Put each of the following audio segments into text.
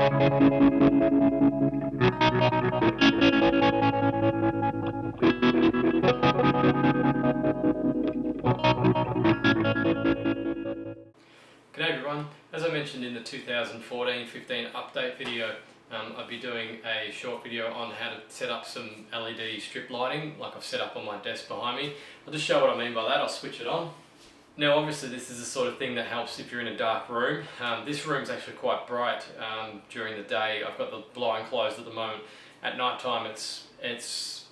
G'day everyone, as I mentioned in the 2014-15 update video, I'd be doing a short video on how to set up some LED strip lighting like I've set up on my desk behind me. I'll just show what I mean by that. I'll switch it on. Now obviously this is the sort of thing that helps if you're in a dark room. This room's actually quite bright during the day. I've got the blind closed at the moment. At night time it's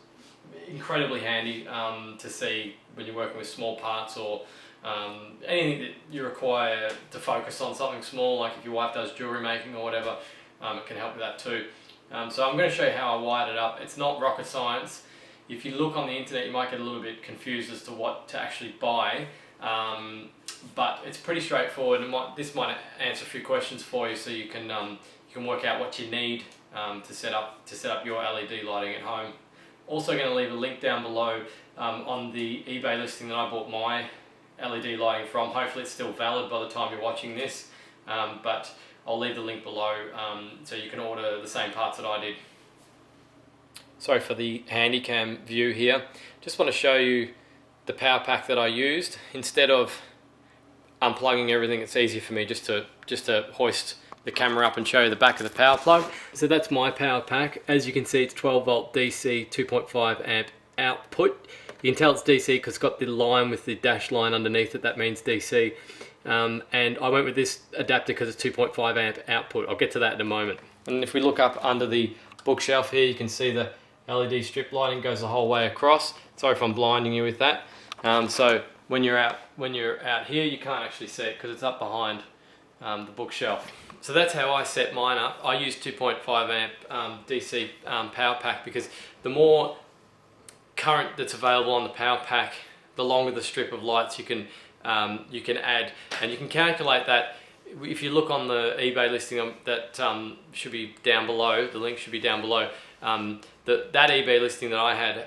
incredibly handy to see when you're working with small parts or anything that you require to focus on something small, like if your wife does jewellery making or whatever, it can help with that too. So I'm going to show you how I wired it up. It's not rocket science. If you look on the internet you might get a little bit confused as to what to actually buy, but it's pretty straightforward, and this might answer a few questions for you so you can work out what you need to set up your LED lighting at home. Also going to leave a link down below on the eBay listing that I bought my LED lighting from. Hopefully it's still valid by the time you're watching this, but I'll leave the link below so you can order the same parts that I did. Sorry for the handycam view here. Just want to show you the power pack that I used. Instead of unplugging everything, it's easier for me just to hoist the camera up and show you the back of the power plug. So that's my power pack. As you can see, it's 12 volt DC 2.5 amp output. You can tell it's DC because it's got the line with the dash line underneath it. That means DC. And I went with this adapter because it's 2.5 amp output. I'll get to that in a moment. And if we look up under the bookshelf here, you can see the LED strip lighting goes the whole way across. Sorry if I'm blinding you with that. So when you're out here, you can't actually see it because it's up behind the bookshelf. So that's how I set mine up. I use 2.5 amp DC power pack because the more current that's available on the power pack, the longer the strip of lights you can add, and you can calculate that. If you look on the eBay listing that should be down below, the link should be down below. That eBay listing that I had,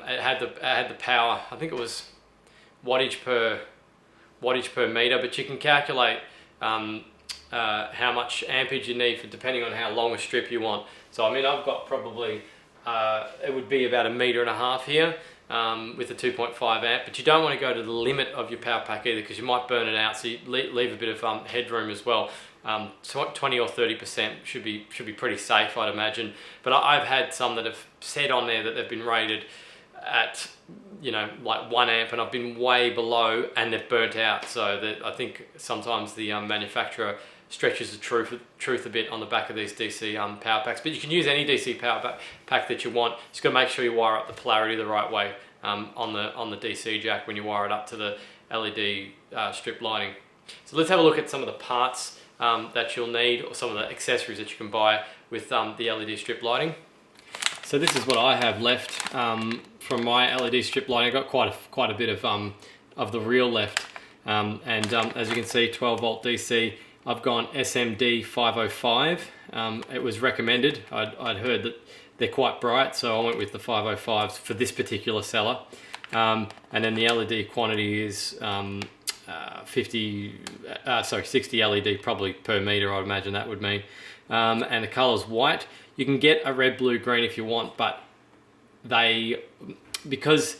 it had the power. I think it was wattage per meter, but you can calculate how much ampage you need for depending on how long a strip you want. So I mean, I've got probably it would be about 1.5 meters here with a 2.5 amp, but you don't want to go to the limit of your power pack either because you might burn it out, so you leave a bit of headroom as well. 20 or 30% should be pretty safe, I'd imagine. But I've had some that have said on there that they've been rated at, you know, like 1 amp, and I've been way below and they've burnt out. So that I think sometimes the manufacturer stretches the truth a bit on the back of these DC power packs. But you can use any DC power pack that you want. Just got to make sure you wire up the polarity the right way on the DC jack when you wire it up to the LED strip lighting. So let's have a look at some of the parts that you'll need, or some of the accessories that you can buy with the LED strip lighting. So this is what I have left from my LED strip lighting. I've got quite a bit of the reel left, and as you can see, 12 volt DC. I've gone SMD 505. It was recommended. I'd heard that they're quite bright, so I went with the 505s for this particular seller. And then the LED quantity is 60 LED probably per meter, I'd imagine that would mean. And the color's white. You can get a red, blue, green if you want, but because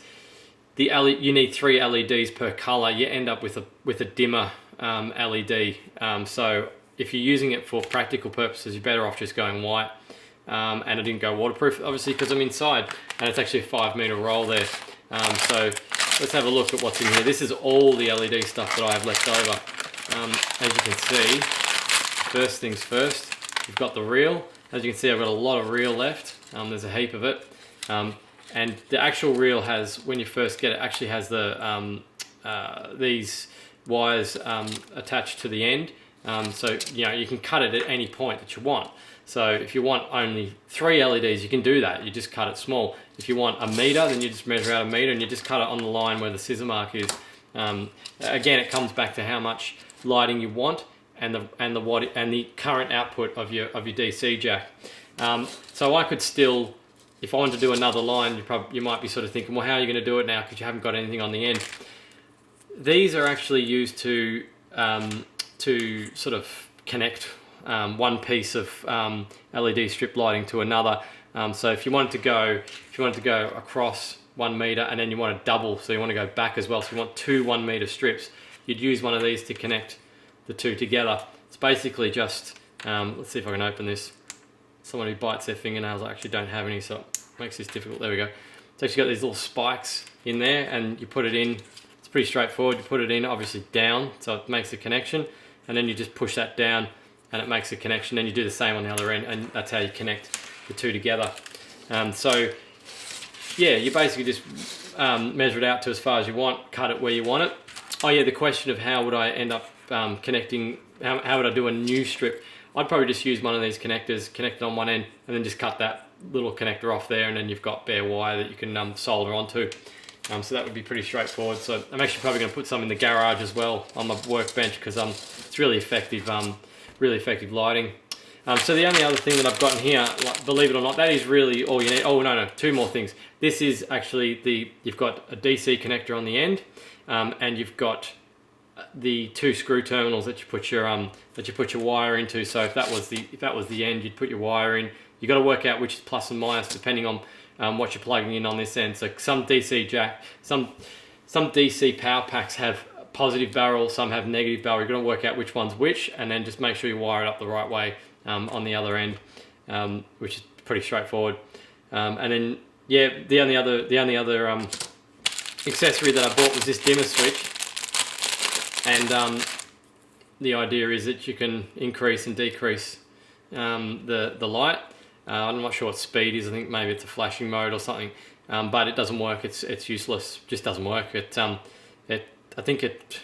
you need 3 LEDs per color, you end up with a dimmer LED. So if you're using it for practical purposes, you're better off just going white. And I didn't go waterproof, obviously, because I'm inside, and it's actually a 5 meter roll there. So let's have a look at what's in here. This is all the LED stuff that I have left over. As you can see, first things first, you've got the reel. As you can see, I've got a lot of reel left. There's a heap of it. And the actual reel has, when you first get it, actually has the these wires attached to the end. So you know, you can cut it at any point that you want. So if you want only 3 LEDs, you can do that. You just cut it small. If you want 1 meter, then you just measure out 1 meter and you just cut it on the line where the scissor mark is. Again, it comes back to how much lighting you want and the current output of your DC jack. So I could still, if I wanted to do another line, you might be sort of thinking, well, how are you going to do it now because you haven't got anything on the end? These are actually used to sort of connect one piece of LED strip lighting to another. So if you wanted to go across 1 meter and then you want to double, so you want to go back as well, so you want two 1 meter strips, you'd use one of these to connect the two together. It's basically just, let's see if I can open this. Someone who bites their fingernails, I actually don't have any, so it makes this difficult. There we go. So you've got these little spikes in there and you put it in. It's pretty straightforward. You put it in obviously down, so it makes a connection, and then you just push that down and it makes a connection. Then you do the same on the other end, and that's how you connect the two together. So yeah, you basically just measure it out to as far as you want, cut it where you want it. Oh yeah, the question of how would I end up connecting, how would I do a new strip? I'd probably just use one of these connectors, connect it on one end, and then just cut that little connector off there, and then you've got bare wire that you can solder onto. So that would be pretty straightforward. So I'm actually probably going to put some in the garage as well on my workbench, because it's really effective lighting. So the only other thing that I've got in here, like, believe it or not, that is really all you need. Oh no, two more things. This is actually you've got a DC connector on the end, and you've got the two screw terminals that you put your wire into. So if that was the end, you'd put your wire in. You got to work out which is plus and minus depending on what you're plugging in on this end. So some DC power packs have positive barrel, some have negative barrel. You're going to work out which one's which, and then just make sure you wire it up the right way on the other end, which is pretty straightforward. And then yeah, the only other accessory that I bought was this dimmer switch, and the idea is that you can increase and decrease the light. I'm not sure what speed is. I think maybe it's a flashing mode or something, but it doesn't work. It's useless. Just doesn't work. I think it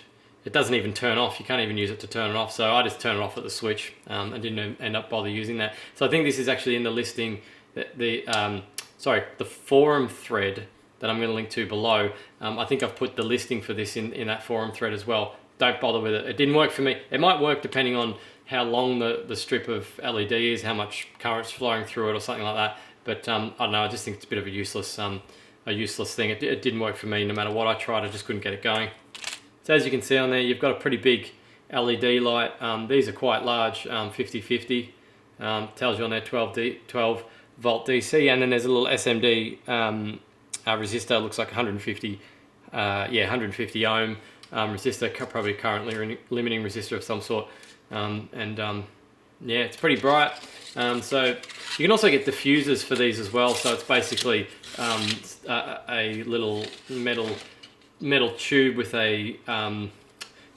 doesn't even turn off. You can't even use it to turn it off. So I just turn it off at the switch and didn't end up bother using that. So I think this is actually in the listing, the forum thread that I'm going to link to below. I think I've put the listing for this in that forum thread as well. Don't bother with it. It didn't work for me. It might work depending on how long the strip of LED is, how much current's flowing through it or something like that. But I don't know, I just think it's a bit of a useless thing. It didn't work for me. No matter what I tried, I just couldn't get it going. So as you can see on there, you've got a pretty big LED light. These are quite large, 50/50. Tells you on there 12 volt DC, and then there's a little SMD resistor. Looks like 150 ohm resistor, probably currently limiting resistor of some sort. Yeah, it's pretty bright. So you can also get diffusers for these as well. So it's basically a little metal tube with a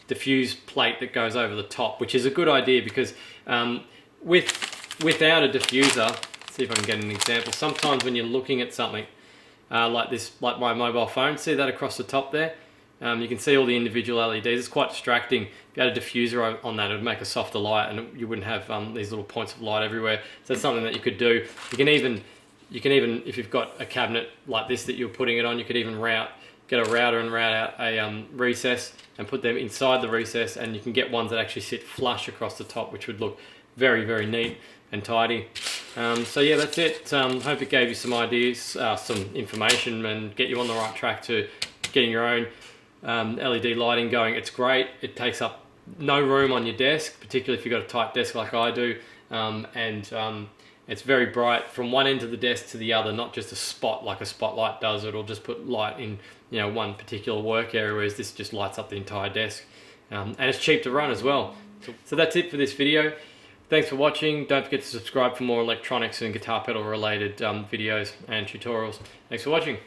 diffuse plate that goes over the top, which is a good idea because without a diffuser, let's see if I can get an example. Sometimes when you're looking at something like this, like my mobile phone, see that across the top there? You can see all the individual LEDs. It's quite distracting. If you had a diffuser on that, it would make a softer light, and you wouldn't have these little points of light everywhere. So that's something that you could do. You can even, if you've got a cabinet like this that you're putting it on, you could even get a router and route out a recess and put them inside the recess, and you can get ones that actually sit flush across the top, which would look very, very neat and tidy. So yeah, that's it. Hope it gave you some ideas, some information, and get you on the right track to getting your own LED lighting going. It's great. It takes up no room on your desk, particularly if you've got a tight desk like I do, and it's very bright from one end of the desk to the other, not just a spot like a spotlight does. It'll just put light in one particular work area, whereas this just lights up the entire desk, and it's cheap to run as well. So that's it for this video. Thanks for watching. Don't forget to subscribe for more electronics and guitar pedal related videos and tutorials. Thanks for watching.